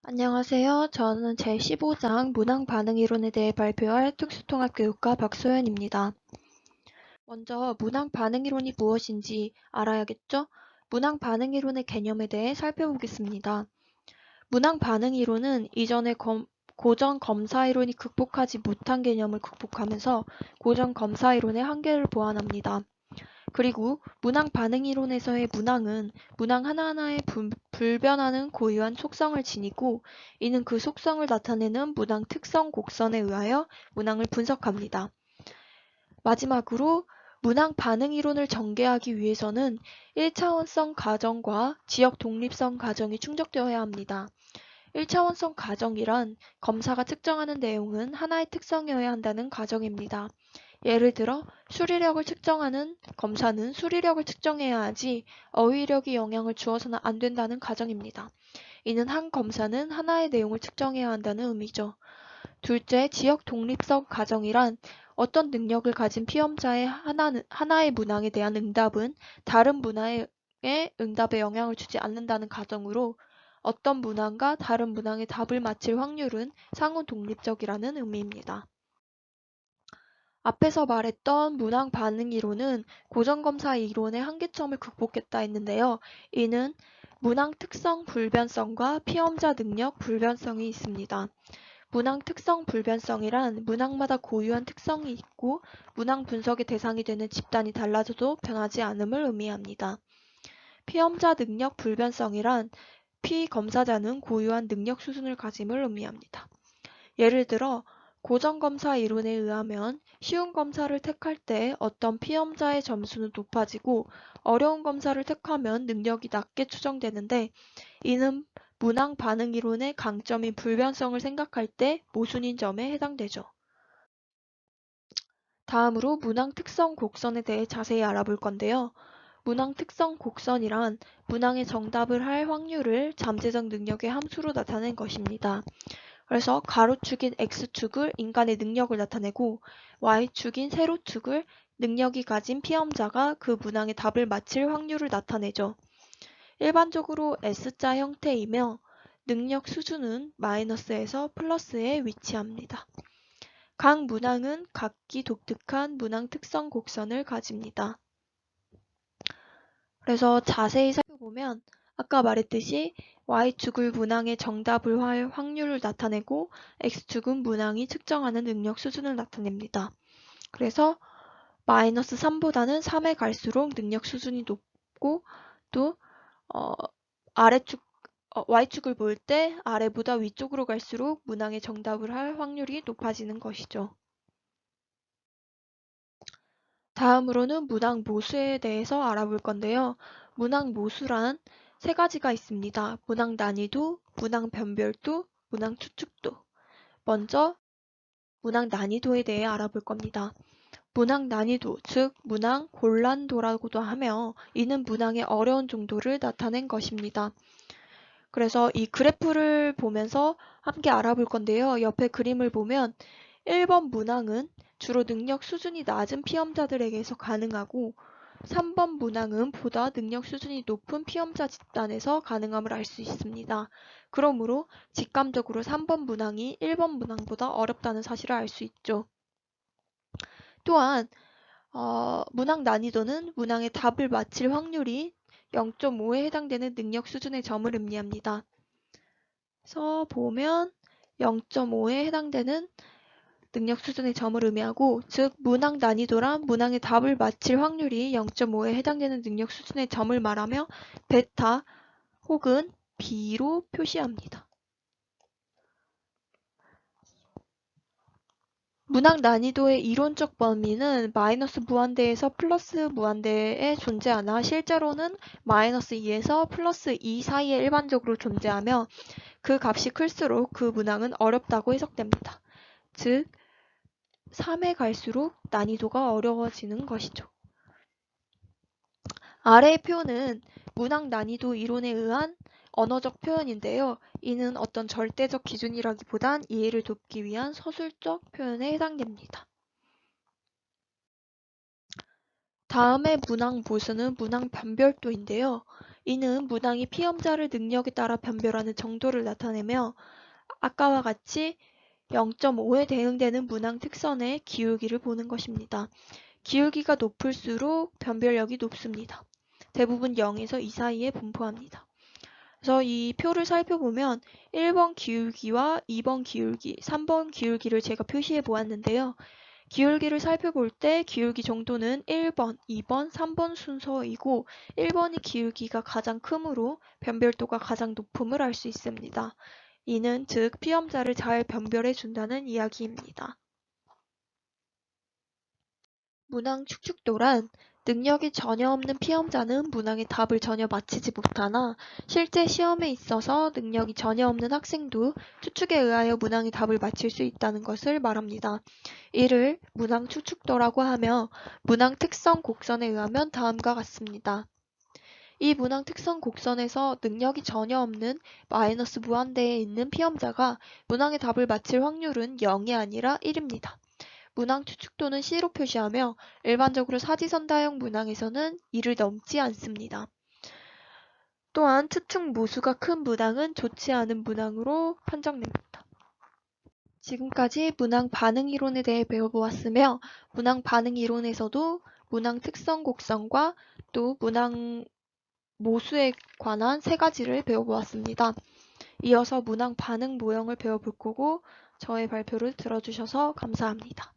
안녕하세요. 저는 제15장 문항반응이론에 대해 발표할 특수통합교육과 박소연입니다. 먼저 문항반응이론이 무엇인지 알아야겠죠? 문항반응이론의 개념에 대해 살펴보겠습니다. 문항반응이론은 이전의 고전 검사이론이 극복하지 못한 개념을 극복하면서 고전 검사이론의 한계를 보완합니다. 그리고 문항 반응 이론에서의 문항은 문항 하나하나에 불변하는 고유한 속성을 지니고 이는 그 속성을 나타내는 문항 특성 곡선에 의하여 문항을 분석합니다. 마지막으로 문항 반응 이론을 전개하기 위해서는 1차원성 가정과 지역 독립성 가정이 충족되어야 합니다. 1차원성 가정이란 검사가 측정하는 내용은 하나의 특성이어야 한다는 가정입니다. 예를 들어 수리력을 측정하는 검사는 수리력을 측정해야 하지 어휘력이 영향을 주어서는 안 된다는 가정입니다. 이는 한 검사는 하나의 내용을 측정해야 한다는 의미죠. 둘째, 지역 독립성 가정이란 어떤 능력을 가진 피험자의 하나의 문항에 대한 응답은 다른 문항의 응답에 영향을 주지 않는다는 가정으로 어떤 문항과 다른 문항의 답을 맞힐 확률은 상호 독립적이라는 의미입니다. 앞에서 말했던 문항 반응 이론은 고전검사 이론의 한계점을 극복했다 했는데요. 이는 문항 특성 불변성과 피험자 능력 불변성이 있습니다. 문항 특성 불변성이란 문항마다 고유한 특성이 있고 문항 분석의 대상이 되는 집단이 달라져도 변하지 않음을 의미합니다. 피험자 능력 불변성이란 피검사자는 고유한 능력 수준을 가짐을 의미합니다. 예를 들어 고전검사 이론에 의하면 쉬운 검사를 택할 때 어떤 피험자의 점수는 높아지고 어려운 검사를 택하면 능력이 낮게 추정되는데 이는 문항 반응 이론의 강점인 불변성을 생각할 때 모순인 점에 해당되죠. 다음으로 문항 특성 곡선에 대해 자세히 알아볼 건데요. 문항 특성 곡선이란 문항의 정답을 할 확률을 잠재적 능력의 함수로 나타낸 것입니다. 그래서 가로축인 x축을 인간의 능력을 나타내고 y축인 세로축을 능력이 가진 피험자가 그 문항의 답을 맞힐 확률을 나타내죠. 일반적으로 S자 형태이며 능력 수준은 마이너스에서 플러스에 위치합니다. 각 문항은 각기 독특한 문항 특성 곡선을 가집니다. 그래서 자세히 살펴보면 아까 말했듯이 y축을 문항의 정답을 할 확률을 나타내고 x축은 문항이 측정하는 능력 수준을 나타냅니다. 그래서 마이너스 3보다는 3에 갈수록 능력 수준이 높고 또 아래축 y축을 볼 때 아래보다 위쪽으로 갈수록 문항의 정답을 할 확률이 높아지는 것이죠. 다음으로는 문항 모수에 대해서 알아볼 건데요. 문항 모수란 세 가지가 있습니다. 문항 난이도, 문항 변별도, 문항 추측도. 먼저 문항 난이도에 대해 알아볼 겁니다. 문항 난이도, 즉 문항 곤란도라고도 하며 이는 문항의 어려운 정도를 나타낸 것입니다. 그래서 이 그래프를 보면서 함께 알아볼 건데요. 옆에 그림을 보면 1번 문항은 주로 능력 수준이 낮은 피험자들에게서 가능하고 3번 문항은 보다 능력 수준이 높은 피험자 집단에서 가능함을 알 수 있습니다. 그러므로 직감적으로 3번 문항이 1번 문항보다 어렵다는 사실을 알 수 있죠. 또한 문항 난이도는 문항의 답을 맞힐 확률이 0.5에 해당되는 능력 수준의 점을 의미합니다. 그래서 보면 0.5에 해당되는 능력 수준의 점을 의미하고 즉 문항 난이도란 문항의 답을 맞힐 확률이 0.5에 해당되는 능력 수준의 점을 말하며 베타 혹은 B로 표시합니다. 문항 난이도의 이론적 범위는 마이너스 무한대에서 플러스 무한대에 존재하나 실제로는 마이너스 2에서 플러스 2 사이에 일반적으로 존재하며 그 값이 클수록 그 문항은 어렵다고 해석됩니다. 즉 3에 갈수록 난이도가 어려워지는 것이죠. 아래의 표는 문항 난이도 이론에 의한 언어적 표현인데요. 이는 어떤 절대적 기준이라기보단 이해를 돕기 위한 서술적 표현에 해당됩니다. 다음의 문항 모수는 문항 변별도인데요. 이는 문항이 피험자를 능력에 따라 변별하는 정도를 나타내며 아까와 같이 0.5에 대응되는 문항 특선의 기울기를 보는 것입니다. 기울기가 높을수록 변별력이 높습니다. 대부분 0에서 2 사이에 분포합니다. 그래서 이 표를 살펴보면 1번 기울기와 2번 기울기, 3번 기울기를 제가 표시해 보았는데요. 기울기를 살펴볼 때 기울기 정도는 1번, 2번, 3번 순서이고 1번이 기울기가 가장 크므로 변별도가 가장 높음을 알 수 있습니다. 이는 즉 피험자를 잘 변별해 준다는 이야기입니다. 문항 축축도란 능력이 전혀 없는 피험자는 문항의 답을 전혀 맞히지 못하나 실제 시험에 있어서 능력이 전혀 없는 학생도 추측에 의하여 문항의 답을 맞힐 수 있다는 것을 말합니다. 이를 문항 축축도라고 하며 문항 특성 곡선에 의하면 다음과 같습니다. 이 문항 특성 곡선에서 능력이 전혀 없는 마이너스 무한대에 있는 피험자가 문항의 답을 맞힐 확률은 0이 아니라 1입니다. 문항 추측도는 C로 표시하며 일반적으로 사지선다형 문항에서는 2를 넘지 않습니다. 또한 추측 모수가 큰 문항은 좋지 않은 문항으로 판정됩니다. 지금까지 문항 반응 이론에 대해 배워보았으며 문항 반응 이론에서도 문항 특성 곡선과 또 문항 모수에 관한 세 가지를 배워보았습니다. 이어서 문항 반응 모형을 배워볼 거고 저의 발표를 들어주셔서 감사합니다.